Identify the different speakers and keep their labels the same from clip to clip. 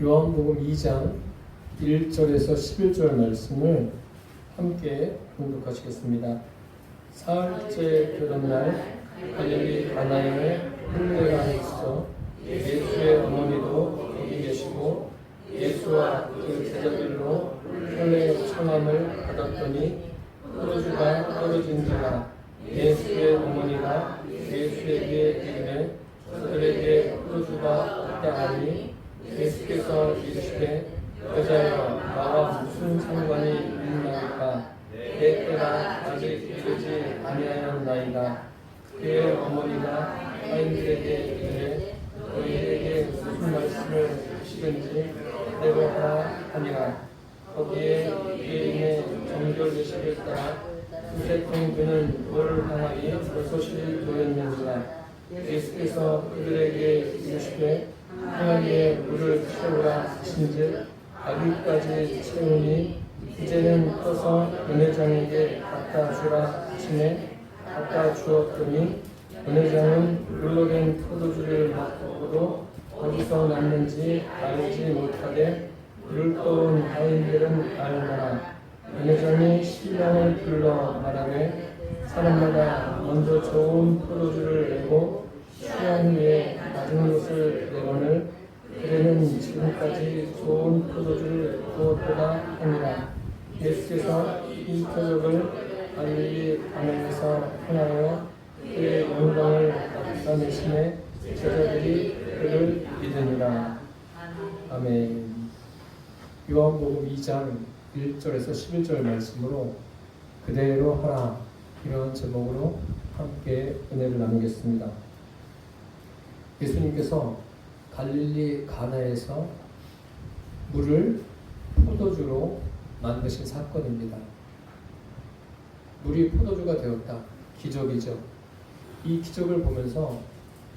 Speaker 1: 요한복음 2장 1절에서 11절 말씀을 함께 공독하시겠습니다. 사흘째 결혼날 갈릴리 가나에 홍례가 있어 예수의 어머니도 거기 계시고 예수와 그 제자들로 홍례 청함을 받았더니 포도주가 떨어진지라. 예수의 어머니가 예수에게 이르되 저들에게 포도주가 없다 하니 예수께서 이르시되 여자여 나와 무슨 상관이 있나이까? 내 때가 아직 이르지 아니하였나이다. 그의 어머니가 사인들에게 이르되 너희에게 무슨 말씀을 하시든지 내고 하라 하니라. 거기에 유대인의 정결례식을 따라 두세 통 드는 돌을 항아리 6이 놓였는지라. 예수께서 그들에게 이르시되 항아리에 물을 채우라 하신즉 아기까지 채우니 이제는 떠서 은혜장에게 갖다 주라 하시매 갖다 주었더니 은혜장은 물로 된 포도주를 맛보고도 어디서 났는지 알지 못하되 물을 떠온 하인들은 알더라. 은혜장이 신랑을 불러 말하되 사람마다 먼저 좋은 포도주를 내고 취한 후에 낮은 것을 내거늘 그대는 지금까지 좋은 포도주를 부었도다 하니라. 예수께서 이 표적을 갈릴리 가나에서 행하여 그의 영광을 나타내시매 제자들이 그를 믿으니라. 아멘. 요한복음 2장 1절에서 11절 말씀으로 그대로 하라, 이런 제목으로 함께 은혜를 나누겠습니다. 예수님께서 갈릴리 가나에서 물을 포도주로 만드신 사건입니다. 물이 포도주가 되었다. 기적이죠. 이 기적을 보면서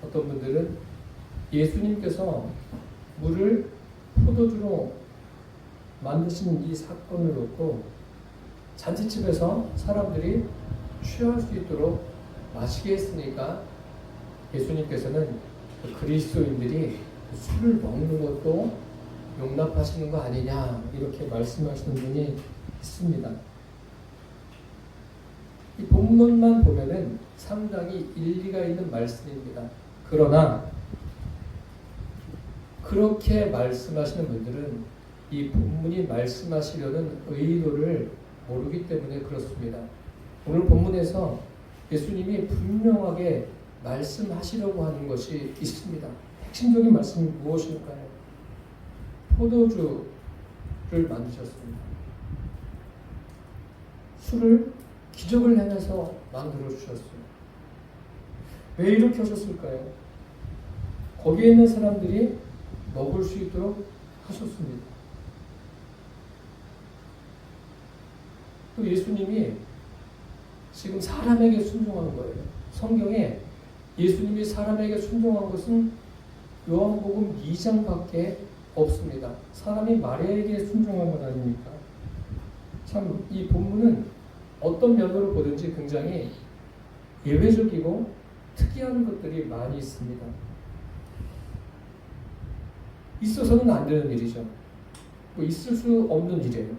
Speaker 1: 어떤 분들은 예수님께서 물을 포도주로 만드신 이 사건을 놓고 잔치집에서 사람들이 취할 수 있도록 마시게 했으니까 예수님께서는 그리스도인들이 술을 먹는 것도 용납하시는 거 아니냐, 이렇게 말씀하시는 분이 있습니다. 이 본문만 보면은 상당히 일리가 있는 말씀입니다. 그러나 그렇게 말씀하시는 분들은 이 본문이 말씀하시려는 의도를 모르기 때문에 그렇습니다. 오늘 본문에서 예수님이 분명하게 말씀하시려고 하는 것이 있습니다. 핵심적인 말씀이 무엇일까요? 포도주를 만드셨습니다. 술을 기적을 행해서 만들어 주셨어요. 왜 이렇게 하셨을까요? 거기에 있는 사람들이 먹을 수 있도록 하셨습니다. 또 예수님이 지금 사람에게 순종하는 거예요. 성경에 예수님이 사람에게 순종한 것은 요한복음 2장밖에 없습니다. 사람이 마리아에게 순종한 것 아닙니까? 참 이 본문은 어떤 면으로 보든지 굉장히 예외적이고 특이한 것들이 많이 있습니다. 있어서는 안 되는 일이죠. 뭐 있을 수 없는 일이에요.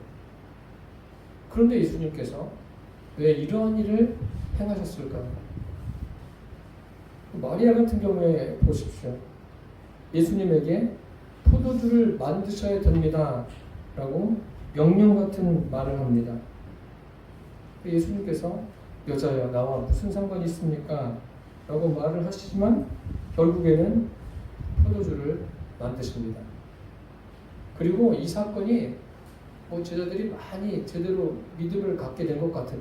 Speaker 1: 그런데 예수님께서 왜 이러한 일을 행하셨을까요? 마리아 같은 경우에 보십시오. 예수님에게 포도주를 만드셔야 됩니다 라고 명령 같은 말을 합니다. 예수님께서 여자여 나와 무슨 상관이 있습니까? 라고 말을 하시지만 결국에는 포도주를 만드십니다. 그리고 이 사건이 제자들이 많이 제대로 믿음을 갖게 된 것 같은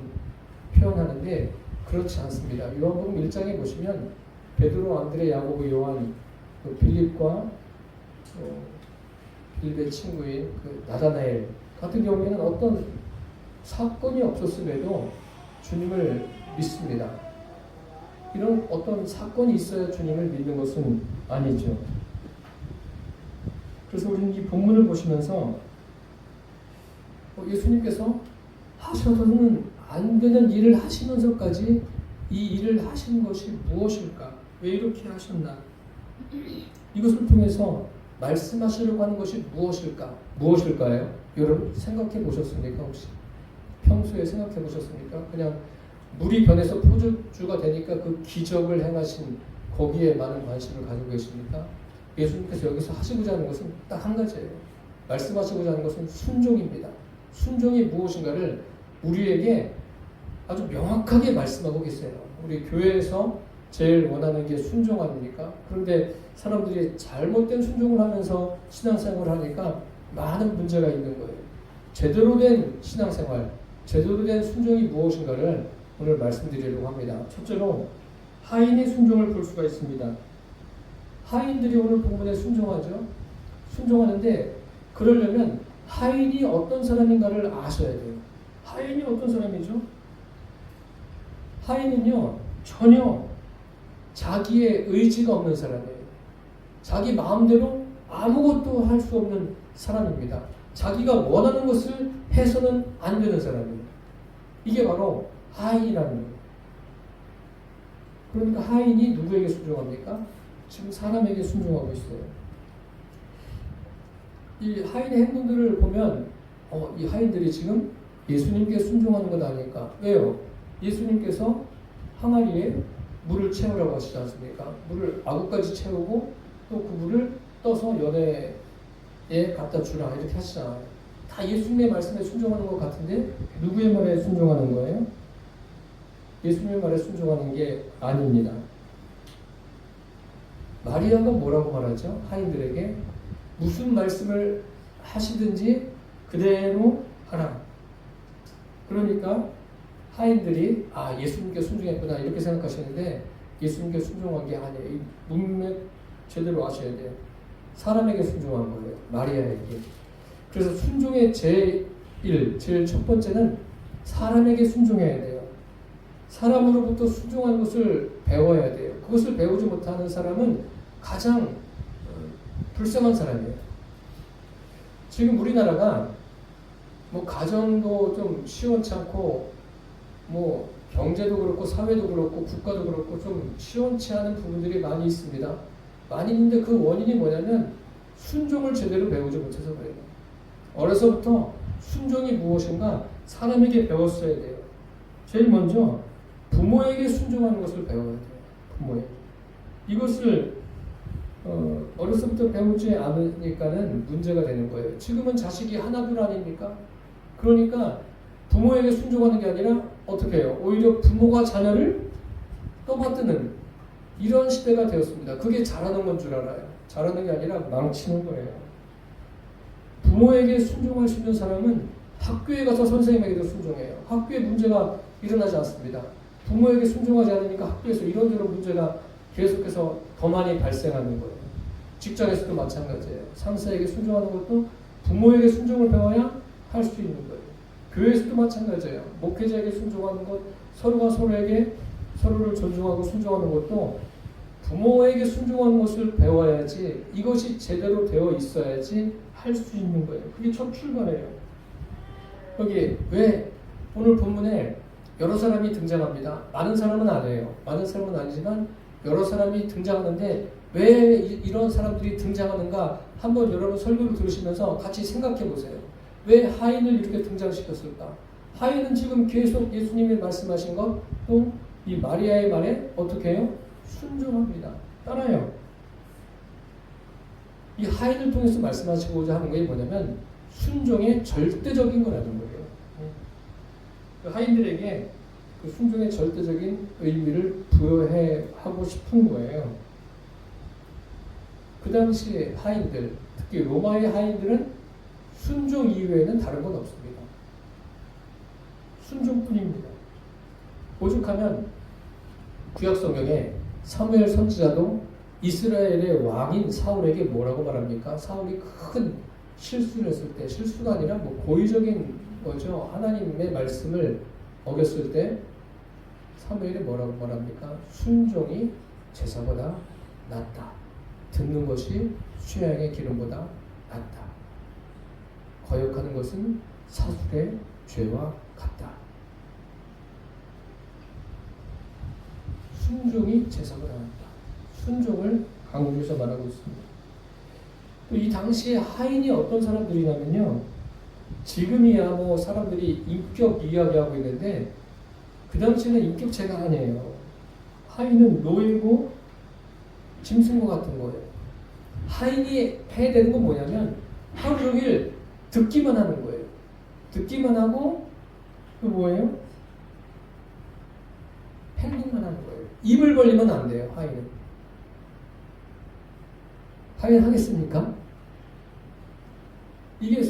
Speaker 1: 표현하는데 그렇지 않습니다. 요한복음 1장에 보시면 베드로, 안드레, 야고보, 요한, 빌립과 빌립의 친구인 나다나엘 같은 경우에는 어떤 사건이 없었음에도 주님을 믿습니다. 이런 어떤 사건이 있어야 주님을 믿는 것은 아니죠. 그래서 우리는 이 본문을 보시면서 예수님께서 하셔서는 안 되는 일을 하시면서까지 이 일을 하신 것이 무엇일까? 왜 이렇게 하셨나? 이것을 통해서 말씀하시려고 하는 것이 무엇일까요? 여러분 생각해 보셨습니까? 혹시 평소에 생각해 보셨습니까? 그냥 물이 변해서 포도주가 되니까 그 기적을 행하신 거기에 많은 관심을 가지고 계십니까? 예수님께서 여기서 하시고자 하는 것은 딱 한 가지예요. 말씀하시고자 하는 것은 순종입니다. 순종이 무엇인가를 우리에게 아주 명확하게 말씀하고 계세요. 우리 교회에서 제일 원하는 게 순종 아닙니까? 그런데 사람들이 잘못된 순종을 하면서 신앙생활을 하니까 많은 문제가 있는 거예요. 제대로 된 신앙생활, 제대로 된 순종이 무엇인가를 오늘 말씀드리려고 합니다. 첫째로 하인의 순종을 볼 수가 있습니다. 하인들이 오늘 본문에 순종하죠. 순종하는데 그러려면 하인이 어떤 사람인가를 아셔야 돼요. 하인이 어떤 사람이죠? 하인은요, 전혀 자기의 의지가 없는 사람이에요. 자기 마음대로 아무것도 할 수 없는 사람입니다. 자기가 원하는 것을 해서는 안 되는 사람이에요. 이게 바로 하인이라는 거예요. 그러니까 하인이 누구에게 순종합니까? 지금 사람에게 순종하고 있어요. 이 하인의 행동들을 보면 이 하인들이 지금 예수님께 순종하는 것 아닐까? 왜요? 예수님께서 항아리에 물을 채우라고 하시지 않습니까? 물을 아구까지 채우고 또 그 물을 떠서 연회에 갖다 주라 이렇게 하시잖아요. 다 예수님의 말씀에 순종하는 것 같은데 누구의 말에 순종하는 거예요? 예수님의 말에 순종하는 게 아닙니다. 마리아가 뭐라고 말하죠? 하인들에게 무슨 말씀을 하시든지 그대로 하라. 그러니까 하인들이 예수님께 순종했구나 이렇게 생각하시는데 예수님께 순종한 게 아니에요. 이 문맥 제대로 아셔야 돼요. 사람에게 순종한 거예요. 마리아에게. 그래서 순종의 제일 첫 번째는 사람에게 순종해야 돼요. 사람으로부터 순종하는 것을 배워야 돼요. 그것을 배우지 못하는 사람은 가장 불쌍한 사람이에요. 지금 우리나라가 가정도 좀 시원치 않고 경제도 그렇고 사회도 그렇고 국가도 그렇고 좀 시원치 않은 부분들이 많이 있습니다. 많이 있는데 그 원인이 뭐냐면 순종을 제대로 배우지 못해서 그래요. 어려서부터 순종이 무엇인가 사람에게 배웠어야 돼요. 제일 먼저 부모에게 순종하는 것을 배워야 돼요. 부모에게. 이것을 어려서부터 배우지 않으니까는 문제가 되는 거예요. 지금은 자식이 하나둘 아닙니까? 그러니까 부모에게 순종하는 게 아니라 어떻게 해요? 오히려 부모가 자녀를 떠받드는 이런 시대가 되었습니다. 그게 잘하는 건 줄 알아요. 잘하는 게 아니라 망치는 거예요. 부모에게 순종할 수 있는 사람은 학교에 가서 선생님에게도 순종해요. 학교에 문제가 일어나지 않습니다. 부모에게 순종하지 않으니까 학교에서 이런저런 문제가 계속해서 더 많이 발생하는 거예요. 직장에서도 마찬가지예요. 상사에게 순종하는 것도 부모에게 순종을 배워야 할 수 있는 거예요. 교회에서도 마찬가지예요. 목회자에게 순종하는 것, 서로가 서로를 존중하고 순종하는 것도 부모에게 순종하는 것을 배워야지 이것이 제대로 되어 있어야지 할 수 있는 거예요. 그게 첫 출발이에요. 여기 왜 오늘 본문에 여러 사람이 등장합니다. 많은 사람은 아니에요. 많은 사람은 아니지만 여러 사람이 등장하는데 왜 이런 사람들이 등장하는가 한번 여러분 설교를 들으시면서 같이 생각해 보세요. 왜 하인을 이렇게 등장시켰을까? 하인은 지금 계속 예수님이 말씀하신 것 또 이 마리아의 말에 어떻게 해요? 순종합니다. 따라요. 이 하인을 통해서 말씀하시고자 하는 게 뭐냐면 순종의 절대적인 거라는 거예요. 그 하인들에게 그 순종의 절대적인 의미를 부여해 하고 싶은 거예요. 그 당시 하인들, 특히 로마의 하인들은 순종 이외에는 다른 건 없습니다. 순종뿐입니다. 오죽하면 구약 성경에 사무엘 선지자도 이스라엘의 왕인 사울에게 뭐라고 말합니까? 사울이 큰 실수를 했을 때, 실수가 아니라 고의적인 거죠. 하나님의 말씀을 어겼을 때 사무엘이 뭐라고 말합니까? 순종이 제사보다 낫다. 듣는 것이 수양의 기름보다 낫다. 거역하는 것은 사술의 죄와 같다. 순종이 제사보다 낫다. 순종을 강조해서 말하고 있습니다. 또 이 당시에 하인이 어떤 사람들이냐면요. 지금이야 뭐 사람들이 인격 이야기하고 있는데 그 당시에는 인격체가 아니에요. 하인은 노예고 짐승과 같은 거예요. 하인이 해야 되는 건 뭐냐면 하루 종일 듣기만 하는 거예요. 듣기만 하고 그 뭐예요? 행동만 하는 거예요. 입을 벌리면 안 돼요. 하인은. 하인 하겠습니까? 이게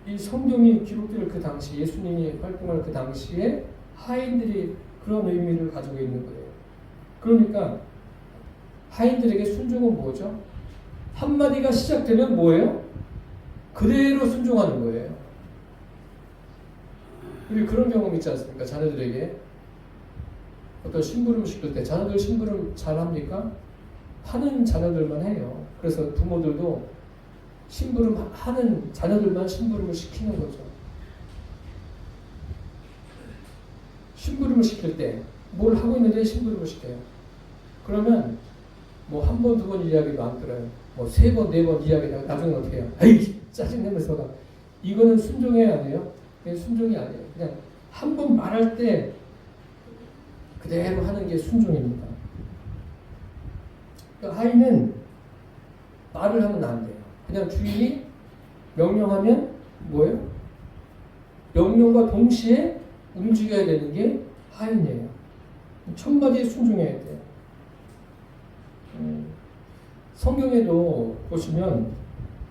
Speaker 1: 이 성경이 기록될 그 당시 예수님이 활동할 그 당시에 하인들이 그런 의미를 가지고 있는 거예요. 그러니까 하인들에게 순종은 뭐죠? 한마디가 시작되면 뭐예요? 그대로 순종하는 거예요. 우리 그런 경험 있지 않습니까? 자녀들에게 어떤 심부름 시킬 때 자녀들 심부름 잘합니까? 하는 자녀들만 해요. 그래서 부모들도 심부름 하는 자녀들만 심부름을 시키는 거죠. 심부름을 시킬 때 뭘 하고 있는데 심부름을 시켜요. 그러면 뭐 한 번, 두 번 이야기도 안 들어요. 뭐 세 번, 네 번 이야기하다가 나중에 어떻게 해요? 아이 짜증내면서가 이거는 순종해야 돼요? 순종이 아니에요. 그냥 한 번 말할 때 그대로 하는 게 순종입니다. 그러니까 하인은 말을 하면 안 돼요. 그냥 주인이 명령하면 뭐예요? 명령과 동시에 움직여야 되는 게 하인이에요. 첫마디에 순종해야 돼요. 성경에도 보시면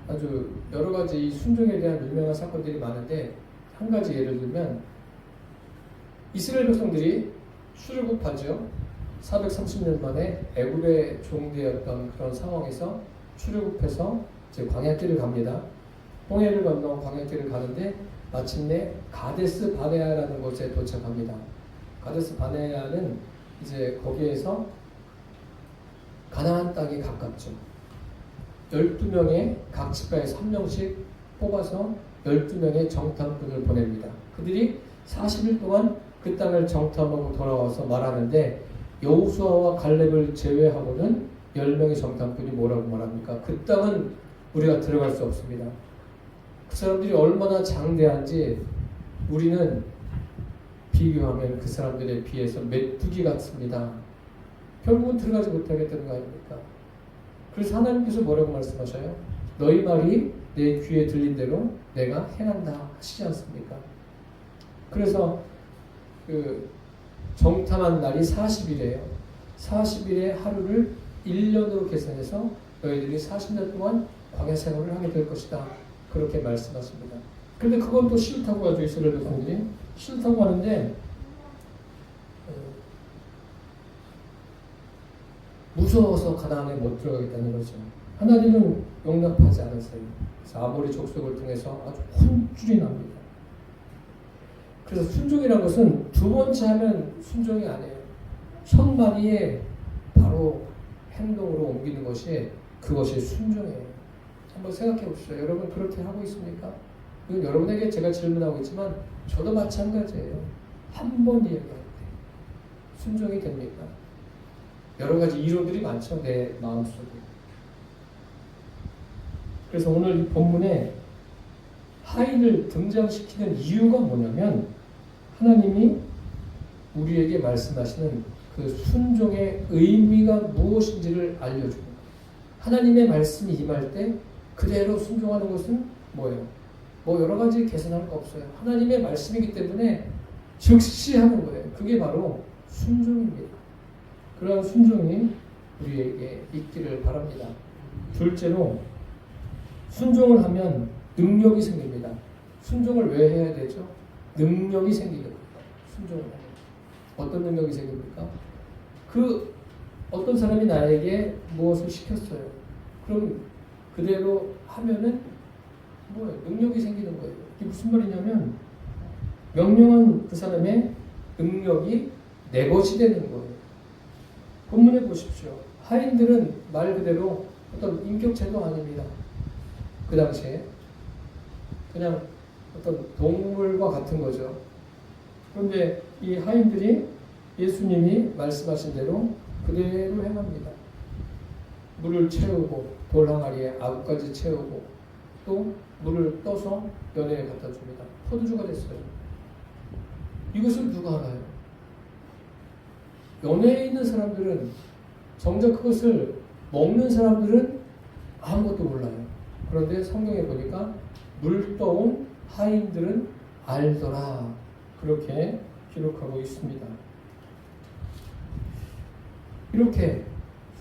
Speaker 1: 아주 여러 가지 이 순종에 대한 유명한 사건들이 많은데 한 가지 예를 들면 이스라엘 백성들이 출애굽하죠. 430년 만에 애굽의 종되었던 그런 상황에서 출애굽해서 이제 광야길을 갑니다. 홍해를 건너 광야길을 가는데 마침내 가데스 바네아라는 곳에 도착합니다. 가데스 바네아는 이제 거기에서 가나안 땅에 가깝죠. 12명의 각 지파에서 1명씩 뽑아서 12명의 정탐꾼을 보냅니다. 그들이 40일 동안 그 땅을 정탐하고 돌아와서 말하는데 여호수아와 갈렙을 제외하고는 10명의 정탐꾼이 뭐라고 말합니까? 그 땅은 우리가 들어갈 수 없습니다. 그 사람들이 얼마나 장대한지 우리는 비교하면 그 사람들에 비해서 메뚜기 같습니다. 결국은 들어가지 못하겠다는 거 아닙니까? 그래서 하나님께서 뭐라고 말씀하셔요? 너희 말이 내 귀에 들린 대로 내가 행한다 하시지 않습니까? 그래서 그 정탐한 날이 40일이에요. 40일의 하루를 1년으로 계산해서 너희들이 40년 동안 광야 생활을 하게 될 것이다. 그렇게 말씀하십니다. 그런데 그건 또 싫다고 하죠. 이스라엘 백성들이 싫다고 하는데 무서워서 가나안에 못 들어가겠다는 거죠. 하나님은 용납하지 않으세요. 그래서 아모리 족속을 통해서 아주 혼쭐이 납니다. 그래서 순종이라는 것은 두 번째 하면 순종이 아니에요. 첫 마디에 바로 행동으로 옮기는 것이 그것이 순종이에요. 한번 생각해 보시죠. 여러분 그렇게 하고 있습니까? 이건 여러분에게 제가 질문하고 있지만 저도 마찬가지예요. 한 번 이야기할 때 순종이 됩니까? 여러 가지 이론들이 많죠. 내 마음속에. 그래서 오늘 이 본문에 하인을 등장시키는 이유가 뭐냐면 하나님이 우리에게 말씀하시는 그 순종의 의미가 무엇인지를 알려줍니다. 하나님의 말씀이 임할 때 그대로 순종하는 것은 뭐예요? 뭐 여러 가지 계산할 거 없어요. 하나님의 말씀이기 때문에 즉시 하는 거예요. 그게 바로 순종입니다. 그러한 순종이 우리에게 있기를 바랍니다. 둘째로 순종을 하면 능력이 생깁니다. 순종을 왜 해야 되죠? 능력이 생기는 겁니다. 순종을 하면. 어떤 능력이 생깁니까? 그 어떤 사람이 나에게 무엇을 시켰어요. 그럼 그대로 하면은 뭐예요? 능력이 생기는 거예요. 이게 무슨 말이냐면 명령한 그 사람의 능력이 내 것이 되는 거예요. 본문에 보십시오. 하인들은 말 그대로 어떤 인격체도 아닙니다. 그 당시에 그냥 어떤 동물과 같은 거죠. 그런데 이 하인들이 예수님이 말씀하신 대로 그대로 행합니다. 물을 채우고 돌 항아리에 아구까지 채우고 또 물을 떠서 연회에 갖다 줍니다. 포도주가 됐어요. 이것을 누가 알아요? 연회에 있는 사람들은, 정작 그것을 먹는 사람들은 아무것도 몰라요. 그런데 성경에 보니까 물 떠온 하인들은 알더라. 그렇게 기록하고 있습니다. 이렇게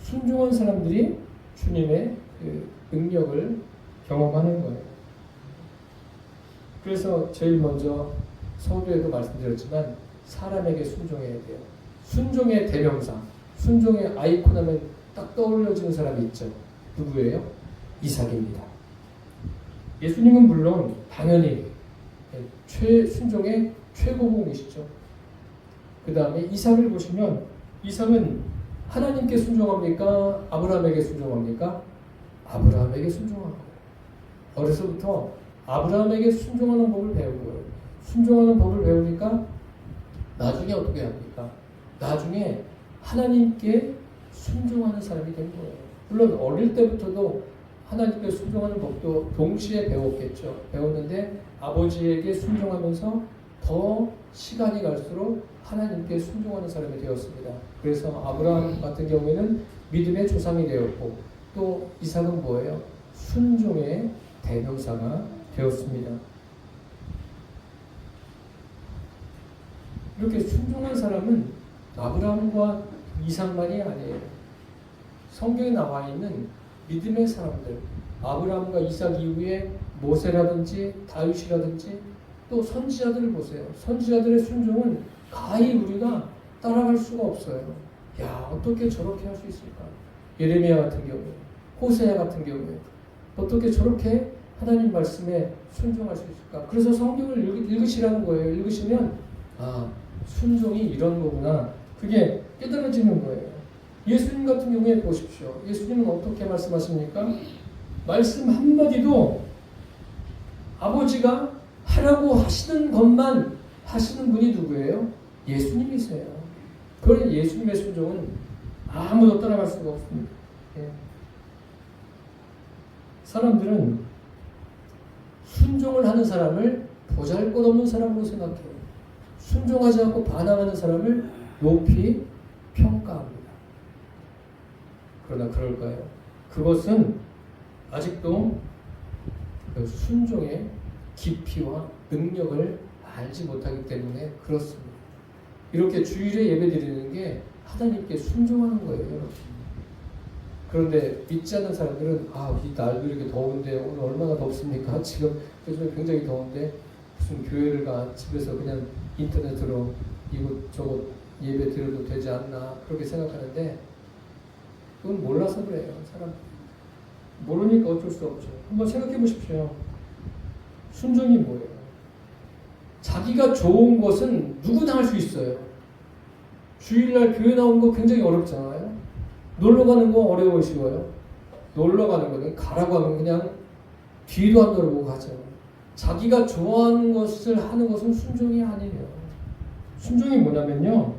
Speaker 1: 순종한 사람들이 주님의 그 능력을 경험하는 거예요. 그래서 제일 먼저 서두에도 말씀드렸지만 사람에게 순종해야 돼요. 순종의 대명사, 순종의 아이콘 하면 딱 떠올려지는 사람이 있죠. 누구예요? 이삭입니다. 예수님은 물론 당연히 순종의 최고봉이시죠. 그 다음에 이삭을 보시면 이삭은 하나님께 순종합니까? 아브라함에게 순종합니까? 아브라함에게 순종한 거예요. 어려서부터 아브라함에게 순종하는 법을 배운 거예요. 순종하는 법을 배우니까 나중에 어떻게 합니까? 나중에 하나님께 순종하는 사람이 된 거예요. 물론 어릴 때부터도 하나님께 순종하는 법도 동시에 배웠겠죠. 배웠는데 아버지에게 순종하면서 더 시간이 갈수록 하나님께 순종하는 사람이 되었습니다. 그래서 아브라함 같은 경우에는 믿음의 조상이 되었고 또 이삭은 뭐예요? 순종의 대명사가 되었습니다. 이렇게 순종한 사람은 아브라함과 이삭만이 아니에요. 성경에 나와 있는 믿음의 사람들, 아브라함과 이삭 이후에 모세라든지 다윗이라든지 또 선지자들을 보세요. 선지자들의 순종은 가히 우리가 따라갈 수가 없어요. 야, 어떻게 저렇게 할 수 있을까? 예레미야 같은 경우에, 호세아 같은 경우에 어떻게 저렇게 하나님 말씀에 순종할 수 있을까? 그래서 성경을 읽으시라는 거예요. 읽으시면 아, 순종이 이런 거구나. 그게 깨달아지는 거예요. 예수님 같은 경우에 보십시오. 예수님은 어떻게 말씀하십니까? 말씀 한마디도 아버지가 하라고 하시는 것만 하시는 분이 누구예요? 예수님이세요. 그러니 예수님의 순종은 아무도 따라갈 수가 없습니다. 예. 사람들은 순종을 하는 사람을 보잘것없는 사람으로 생각해요. 순종하지 않고 반항하는 사람을 높이 평가합니다. 그러나 그럴까요? 그것은 아직도 그 순종의 깊이와 능력을 알지 못하기 때문에 그렇습니다. 이렇게 주일에 예배드리는 게 하나님께 순종하는 거예요. 그런데 믿지 않는 사람들은 이 날도 이렇게 더운데 오늘 얼마나 덥습니까? 지금 요즘에 굉장히 더운데 무슨 교회를 가 집에서 그냥 인터넷으로 이곳저곳 예배 드려도 되지 않나 그렇게 생각하는데 그건 몰라서 그래요. 사람 모르니까 어쩔 수 없죠. 한번 생각해 보십시오. 순종이 뭐예요? 자기가 좋은 것은 누구나 할 수 있어요. 주일날 교회 나오는 거 굉장히 어렵잖아요. 놀러 가는 거 어려워 쉬워요. 놀러 가는 거는 가라고 하면 그냥 뒤도 안 돌아보고 가죠. 자기가 좋아하는 것을 하는 것은 순종이 아니에요. 순종이 뭐냐면요.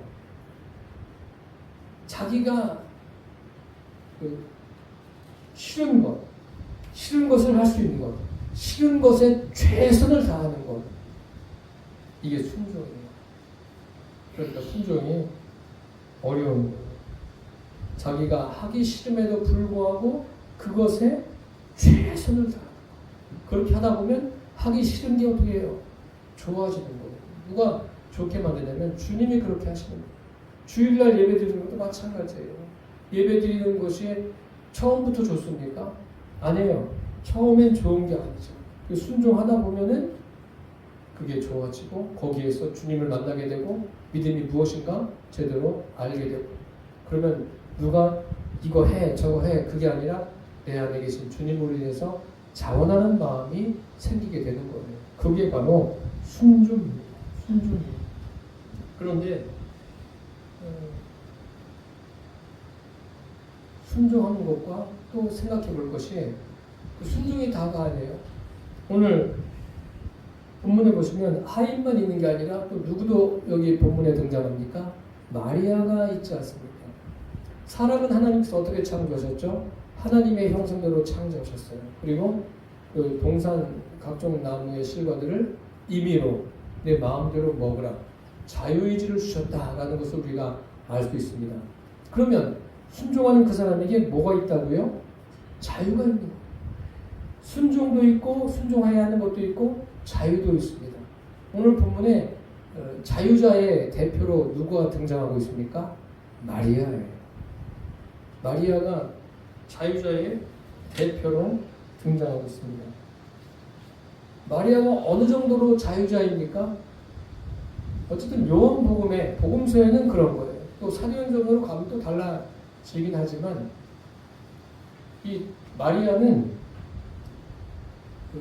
Speaker 1: 자기가 싫은 것, 싫은 것을 할 수 있는 것, 싫은 것에 최선을 다하는 것. 이게 순종이에요. 그러니까 순종이 어려운 거예요. 자기가 하기 싫음에도 불구하고 그것에 최선을 다하는 것. 그렇게 하다 보면 하기 싫은 게 어떻게 해요? 좋아지는 거예요. 누가 좋게 만드냐면 주님이 그렇게 하시는 거예요. 주일날 예배 드리는 것도 마찬가지예요. 예배 드리는 것이 처음부터 좋습니까? 아니에요. 처음엔 좋은 게 아니죠. 순종하다 보면은 그게 좋아지고 거기에서 주님을 만나게 되고 믿음이 무엇인가 제대로 알게 되고 그러면 누가 이거 해 저거 해 그게 아니라 내 안에 계신 주님으로 인해서 자원하는 마음이 생기게 되는 거예요. 그게 바로 순종입니다. 순종이에요. 그런데 순종하는 것과 또 생각해 볼 것이 그 순종이 다가 아니에요. 오늘 본문에 보시면 하인만 있는 게 아니라 또 누구도 여기 본문에 등장합니까? 마리아가 있지 않습니까? 사람은 하나님께서 어떻게 창조하셨죠? 하나님의 형상대로 창조하셨어요. 그리고 그 동산 각종 나무의 실과들을 임의로 내 마음대로 먹으라. 자유의지를 주셨다라는 것을 우리가 알 수 있습니다. 그러면 순종하는 그 사람에게 뭐가 있다고요? 자유가 있는 거예요. 순종도 있고 순종해야 하는 것도 있고 자유도 있습니다. 오늘 본문에 자유자의 대표로 누가 등장하고 있습니까? 마리아예요. 마리아가 자유자의 대표로 등장하고 있습니다. 마리아가 어느 정도로 자유자입니까? 어쨌든 요한복음에 복음서에는 그런 거예요. 또 사도행전으로 가면 또 달라지긴 하지만 이 마리아는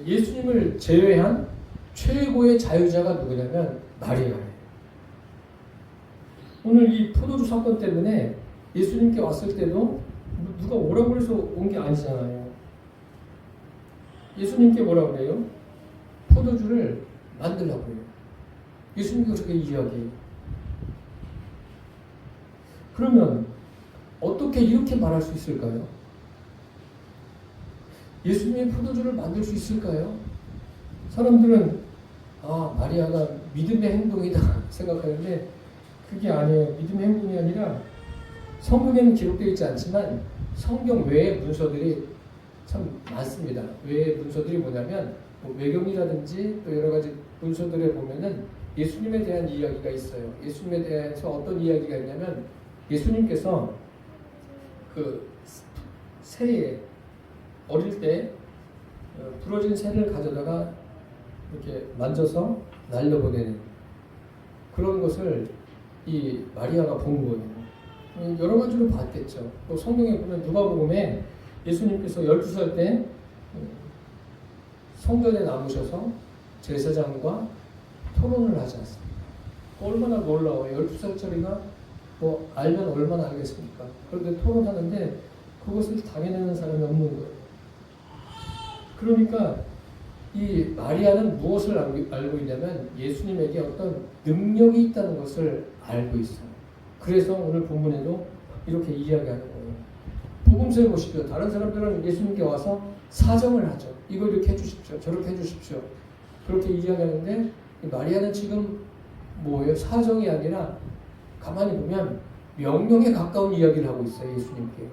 Speaker 1: 예수님을 제외한 최고의 자유자가 누구냐면 마리아예요. 오늘 이 포도주 사건 때문에 예수님께 왔을 때도 누가 오라고 해서 온 게 아니잖아요. 예수님께 뭐라고 그래요? 포도주를 만들라고 해요. 예수님이 그렇게 이야기해요. 그러면 어떻게 이렇게 말할 수 있을까요? 예수님이 포도주를 만들 수 있을까요? 사람들은 마리아가 믿음의 행동이다 생각하는데 그게 아니에요. 믿음의 행동이 아니라 성경에는 기록되어 있지 않지만 성경 외의 문서들이 참 많습니다. 외의 문서들이 뭐냐면 외경이라든지 또 여러 가지 문서들에 보면은 예수님에 대한 이야기가 있어요. 예수님에 대해서 어떤 이야기가 있냐면 예수님께서 그 새에 어릴 때 부러진 새를 가져다가 이렇게 만져서 날려보내는 그런 것을 이 마리아가 본 거예요. 여러 가지로 봤겠죠. 또 성경에 보면 누가복음에 예수님께서 12살 때 성전에 남으셔서 제사장과 토론을 하지 않습니까? 얼마나 놀라워요. 12살짜리가 뭐 알면 얼마나 알겠습니까? 그런데 토론하는데 그것을 당해내는 사람이 없는 거예요. 그러니까 이 마리아는 무엇을 알고 있냐면 예수님에게 어떤 능력이 있다는 것을 알고 있어요. 그래서 오늘 본문에도 이렇게 이야기하는 거예요. 복음서에 보십시오. 다른 사람들은 예수님께 와서 사정을 하죠. 이거 이렇게 해주십시오. 저렇게 해주십시오. 그렇게 이야기하는데 마리아는 지금 뭐예요? 사정이 아니라 가만히 보면 명령에 가까운 이야기를 하고 있어요. 예수님께.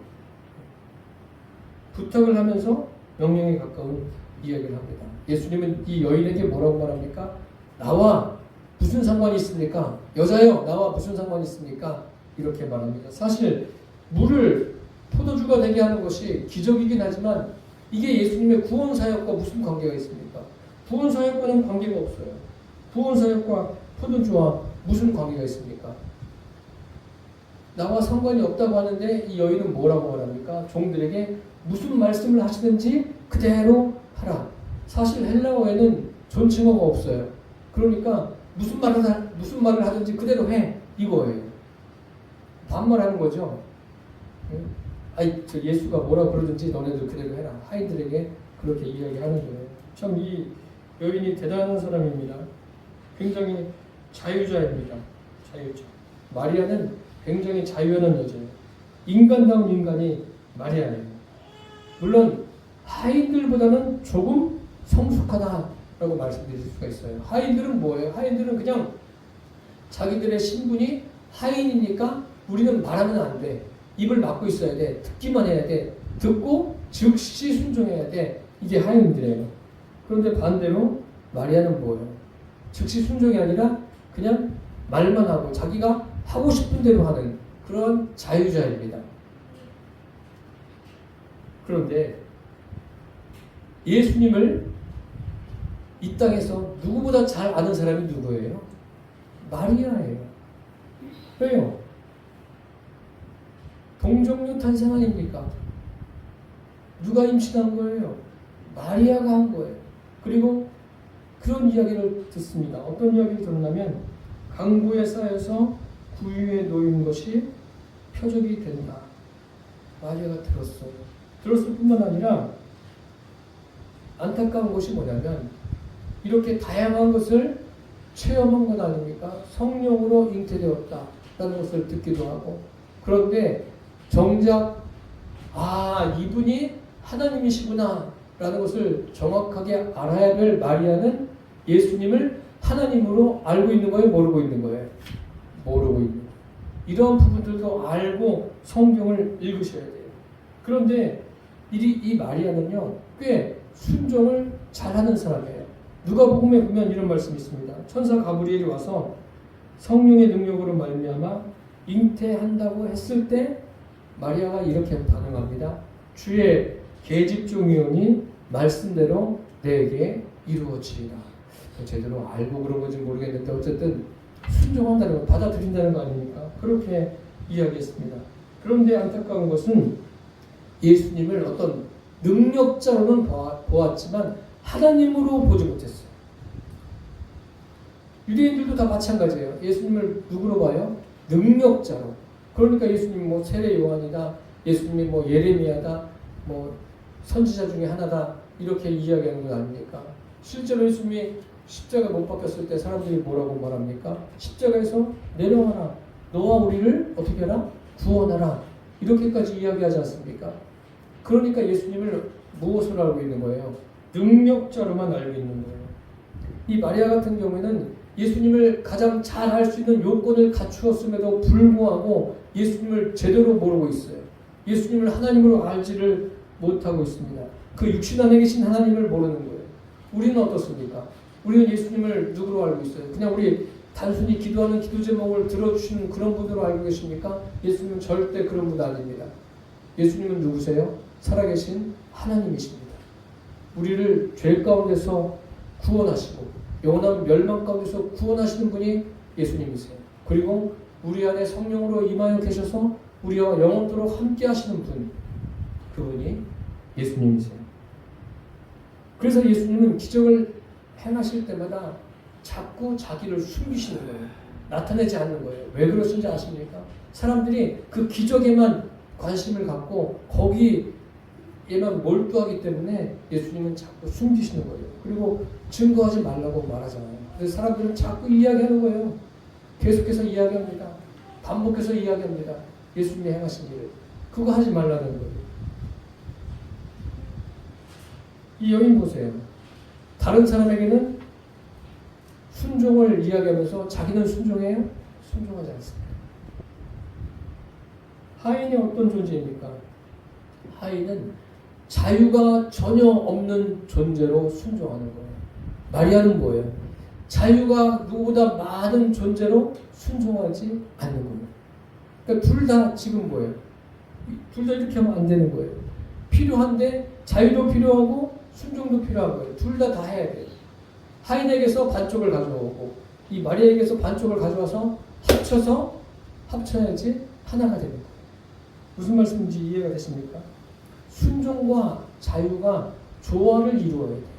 Speaker 1: 부탁을 하면서 명령에 가까운 이야기를 합니다. 예수님은 이 여인에게 뭐라고 말합니까? 나와 무슨 상관이 있습니까? 여자여 나와 무슨 상관이 있습니까? 이렇게 말합니다. 사실 물을 포도주가 되게 하는 것이 기적이긴 하지만 이게 예수님의 구원사역과 무슨 관계가 있습니까? 구원사역과는 관계가 없어요. 구원사역과 포도주와 무슨 관계가 있습니까? 나와 상관이 없다고 하는데 이 여인은 뭐라고 말합니까? 종들에게 무슨 말씀을 하시든지 그대로 하라. 사실 헬라어에는 존칭어가 없어요. 그러니까 무슨 말을 하든지 그대로 해 이거예요. 반말하는 거죠. 예수가 뭐라 그러든지 너네들 그대로 해라. 하인들에게 그렇게 이야기하는 거예요. 참 이 여인이 대단한 사람입니다. 굉장히 자유자입니다. 자유자. 마리아는 굉장히 자유하는 여자예요. 인간다운 인간이 마리아예요. 물론 하인들보다는 조금 성숙하다라고 말씀드릴 수가 있어요. 하인들은 뭐예요? 하인들은 그냥 자기들의 신분이 하인이니까 우리는 말하면 안 돼. 입을 막고 있어야 돼. 듣기만 해야 돼. 듣고 즉시 순종해야 돼. 이게 하인들이에요. 그런데 반대로 마리아는 뭐예요? 즉시 순종이 아니라 그냥 말만 하고 자기가 하고 싶은 대로 하는 그런 자유자입니다. 그런데 예수님을 이 땅에서 누구보다 잘 아는 사람이 누구예요? 마리아예요. 왜요? 동정녀 탄생 아닙니까? 누가 임신한 거예요? 마리아가 한 거예요. 그리고 그런 이야기를 듣습니다. 어떤 이야기를 들었냐면 강구에 쌓여서 구유에 놓인 것이 표적이 된다. 마리아가 들었어요. 들었을 뿐만 아니라 안타까운 것이 뭐냐면 이렇게 다양한 것을 체험한 것 아닙니까? 성령으로 잉태되었다라는 것을 듣기도 하고 그런데 정작 아, 이분이 하나님이시구나 라는 것을 정확하게 알아야 될 마리아는 예수님을 하나님으로 알고 있는 거예요? 모르고 있는 거예요? 모르고 있는 거예요. 이런 부분들도 알고 성경을 읽으셔야 돼요. 그런데 이 마리아는요, 꽤 순종을 잘하는 사람이에요. 누가복음에 보면 이런 말씀이 있습니다. 천사 가브리엘이 와서 성령의 능력으로 말미암아 잉태한다고 했을 때 마리아가 이렇게 반응합니다. 주의 계집종이오니 말씀대로 내게 이루어지리라. 제대로 알고 그런 건지 모르겠는데 어쨌든 순종한다는 거, 받아들인다는 거 아닙니까? 그렇게 이야기했습니다. 그런데 안타까운 것은 예수님을 어떤 능력자로는 보았지만 하나님으로 보지 못했어요. 유대인들도 다 마찬가지예요. 예수님을 누구로 봐요? 능력자로. 그러니까 예수님이 뭐 세례 요한이다, 예수님이 뭐 예레미야다, 뭐 선지자 중에 하나다 이렇게 이야기하는 거 아닙니까? 실제로 예수님이 십자가 못 박혔을 때 사람들이 뭐라고 말합니까? 십자가에서 내려와라, 너와 우리를 어떻게 하라? 구원하라, 이렇게까지 이야기하지 않습니까? 그러니까 예수님을 무엇으로 알고 있는 거예요? 능력자로만 알고 있는 거예요. 이 마리아 같은 경우에는 예수님을 가장 잘 알 수 있는 요건을 갖추었음에도 불구하고 예수님을 제대로 모르고 있어요. 예수님을 하나님으로 알지를 못하고 있습니다. 그 육신 안에 계신 하나님을 모르는 거예요. 우리는 어떻습니까? 우리는 예수님을 누구로 알고 있어요? 그냥 우리 단순히 기도하는 기도 제목을 들어주시는 그런 분으로 알고 계십니까? 예수님은 절대 그런 분 아닙니다. 예수님은 누구세요? 살아계신 하나님이십니다. 우리를 죄 가운데서 구원하시고 영원한 멸망 가운데서 구원하시는 분이 예수님이세요. 그리고 우리 안에 성령으로 임하여 계셔서 우리와 영원토록 함께 하시는 분, 그분이 예수님이세요. 그래서 예수님은 기적을 행하실 때마다 자꾸 자기를 숨기시는 거예요. 나타내지 않는 거예요. 왜 그러신지 아십니까? 사람들이 그 기적에만 관심을 갖고 거기에만 몰두하기 때문에 예수님은 자꾸 숨기시는 거예요. 그리고 증거하지 말라고 말하잖아요. 그래서 사람들은 자꾸 이야기하는 거예요. 계속해서 이야기합니다. 반복해서 이야기합니다. 예수님이 행하신 일을. 그거 하지 말라는 거예요. 이 여인 보세요. 다른 사람에게는 순종을 이야기하면서 자기는 순종해요? 순종하지 않습니다. 하인이 어떤 존재입니까? 하인은 자유가 전혀 없는 존재로 순종하는 거예요. 마리아는 뭐예요? 자유가 누구보다 많은 존재로 순종하지 않는 거예요. 그러니까 둘 다 지금 뭐예요? 둘 다 이렇게 하면 안 되는 거예요. 필요한데 자유도 필요하고 순종도 필요한 거예요. 둘 다 해야 돼요. 하인에게서 반쪽을 가져오고 이 마리아에게서 반쪽을 가져와서 합쳐야지 하나가 되는 거예요. 무슨 말씀인지 이해가 되십니까? 순종과 자유가 조화를 이루어야 돼요.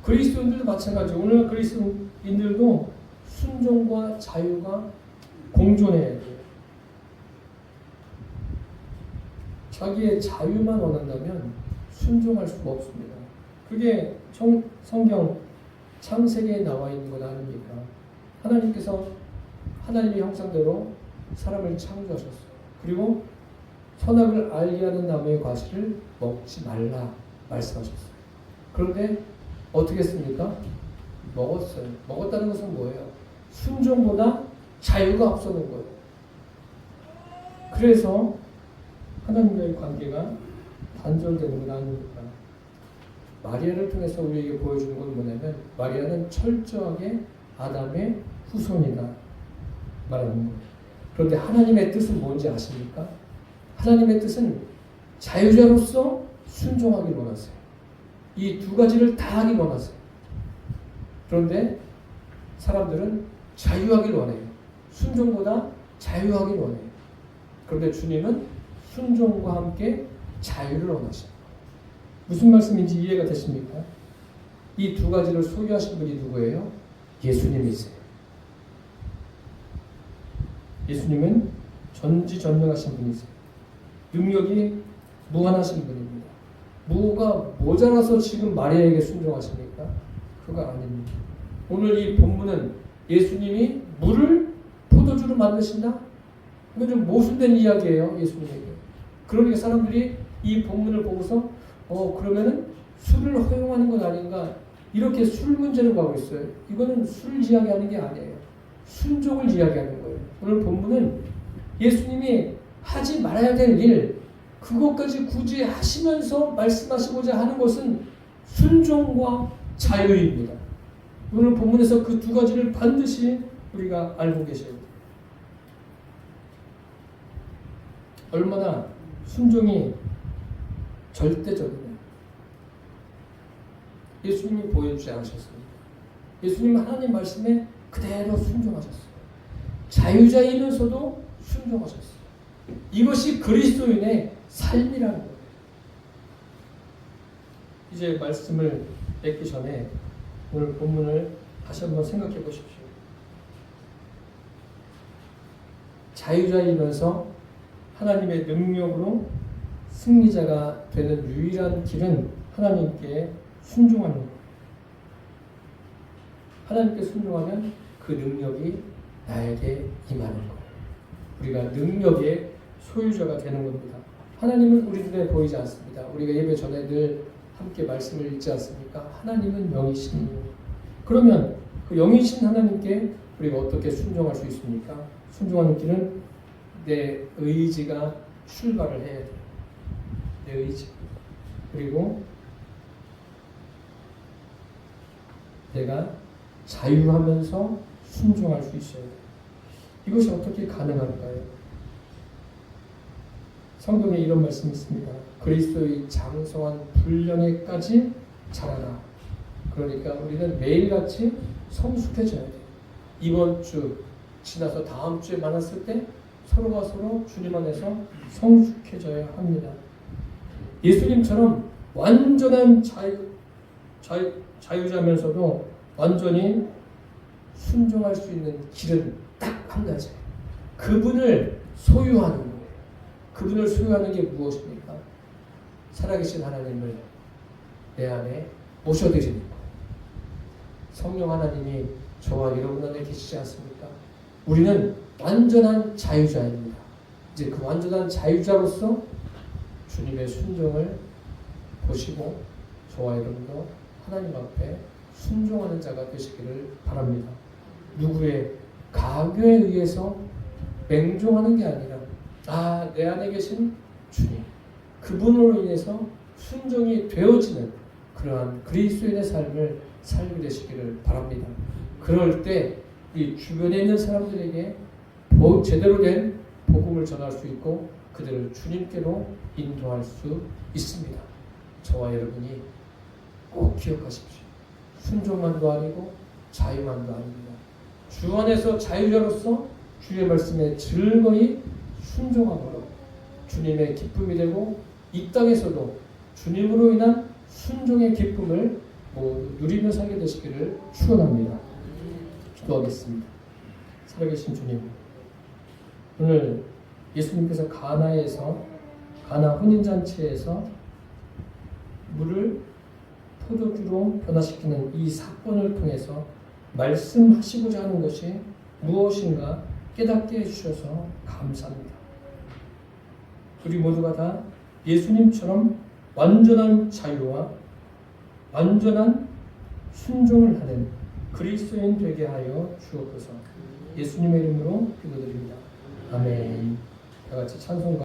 Speaker 1: 그리스도인들도 마찬가지예요. 오늘 그리스도인들도 순종과 자유가 공존해야 돼요. 자기의 자유만 원한다면 순종할 수가 없습니다. 그게 성경 창세기에 나와 있는 것 아닙니까? 하나님께서 하나님의 형상대로 사람을 창조하셨어요. 그리고 선악을 알게 하는 나무의 과실을 먹지 말라 말씀하셨어요. 그런데 어떻게 했습니까? 먹었어요. 먹었다는 것은 뭐예요? 순종보다 자유가 앞서는 거예요. 그래서 하나님과의 관계가 단절되는 건 아닙니까? 마리아를 통해서 우리에게 보여주는 건 뭐냐면 마리아는 철저하게 아담의 후손이다 말하는 거예요. 그런데 하나님의 뜻은 뭔지 아십니까? 하나님의 뜻은 자유자로서 순종하길 원하세요. 이 두 가지를 다 하길 원하세요. 그런데 사람들은 자유하길 원해요. 순종보다 자유하길 원해요. 그런데 주님은 순종과 함께 자유를 원하십니다. 무슨 말씀인지 이해가 되십니까? 이 두 가지를 소유하신 분이 누구예요? 예수님이세요. 예수님은 전지전능하신 분이세요. 능력이 무한하신 분입니다. 뭐가 모자라서 지금 마리아에게 순종하십니까? 그거 아닙니다. 오늘 이 본문은 예수님이 물을 포도주로 만드신다? 이건 좀 모순된 이야기예요. 예수님에게. 그러니까 사람들이 이 본문을 보고서 그러면은 술을 허용하는 건 아닌가, 이렇게 술 문제로 가고 있어요. 이거는 술 이야기하는 게 아니에요. 순종을 이야기하는 거예요. 오늘 본문은 예수님이 하지 말아야 될 일, 그것까지 굳이 하시면서 말씀하시고자 하는 것은 순종과 자유입니다. 오늘 본문에서 그 두 가지를 반드시 우리가 알고 계셔야 돼요. 얼마나 순종이 절대적이냐. 예수님이 보여주지 않으셨습니다. 예수님은 하나님 말씀에 그대로 순종하셨어요. 자유자이면서도 순종하셨어요. 이것이 그리스도인의 삶이라는 거예요. 이제 말씀을 맺기 전에 오늘 본문을 다시 한번 생각해 보십시오. 자유자이면서 하나님의 능력으로 승리자가 되는 유일한 길은 하나님께 순종하는 거예요. 하나님께 순종하면 그 능력이 나에게 임하는 거예요. 우리가 능력의 소유자가 되는 겁니다. 하나님은 우리 눈에 보이지 않습니다. 우리가 예배 전에 늘 함께 말씀을 읽지 않습니까? 하나님은 영이시니. 그러면 그 영이신 하나님께 우리가 어떻게 순종할 수 있습니까? 순종하는 길은 내 의지가 출발을 해야 돼요. 내 의지. 그리고 내가 자유하면서 순종할 수 있어야 돼요. 이것이 어떻게 가능할까요? 성경에 이런 말씀이 있습니다. 그리스도의 장성한 분량에까지 자라라. 그러니까 우리는 매일같이 성숙해져야 돼요. 이번 주 지나서 다음 주에 만났을 때 서로가 서로 주님 안에서 성숙해져야 합니다. 예수님처럼 완전한 자유자면서도 완전히 순종할 수 있는 길은 딱 한 가지예요. 그분을 소유하는 거예요. 그분을 소유하는 게 무엇입니까? 살아계신 하나님을 내 안에 모셔드리는 거예요. 성령 하나님이 저와 여러분 안에 계시지 않습니까? 우리는 완전한 자유자입니다. 이제 그 완전한 자유자로서 주님의 순종을 보시고 저와 여러분도 하나님 앞에 순종하는 자가 되시기를 바랍니다. 누구의 가교에 의해서 맹종하는 게 아니라 내 안에 계신 주님, 그분으로 인해서 순종이 되어지는 그러한 그리스도인의 삶을 살게 되시기를 바랍니다. 그럴 때 이 주변에 있는 사람들에게 제대로 된 복음을 전할 수 있고 그들을 주님께로 인도할 수 있습니다. 저와 여러분이 꼭 기억하십시오. 순종만도 아니고 자유만도 아닙니다. 주 안에서 자유자로서 주의 말씀에 즐거이 순종함으로 주님의 기쁨이 되고 이 땅에서도 주님으로 인한 순종의 기쁨을 모두 누리며 살게 되시기를 축원합니다. 기도하겠습니다. 살아계신 주님, 오늘 예수님께서 가나 혼인잔치에서 물을 포도주로 변화시키는 이 사건을 통해서 말씀하시고자 하는 것이 무엇인가 깨닫게 해주셔서 감사합니다. 우리 모두가 다 예수님처럼 완전한 자유와 완전한 순종을 하는 그리스도인 되게 하여 주옵소서. 예수님의 이름으로 기도드립니다. 아멘. 다 같이 찬송가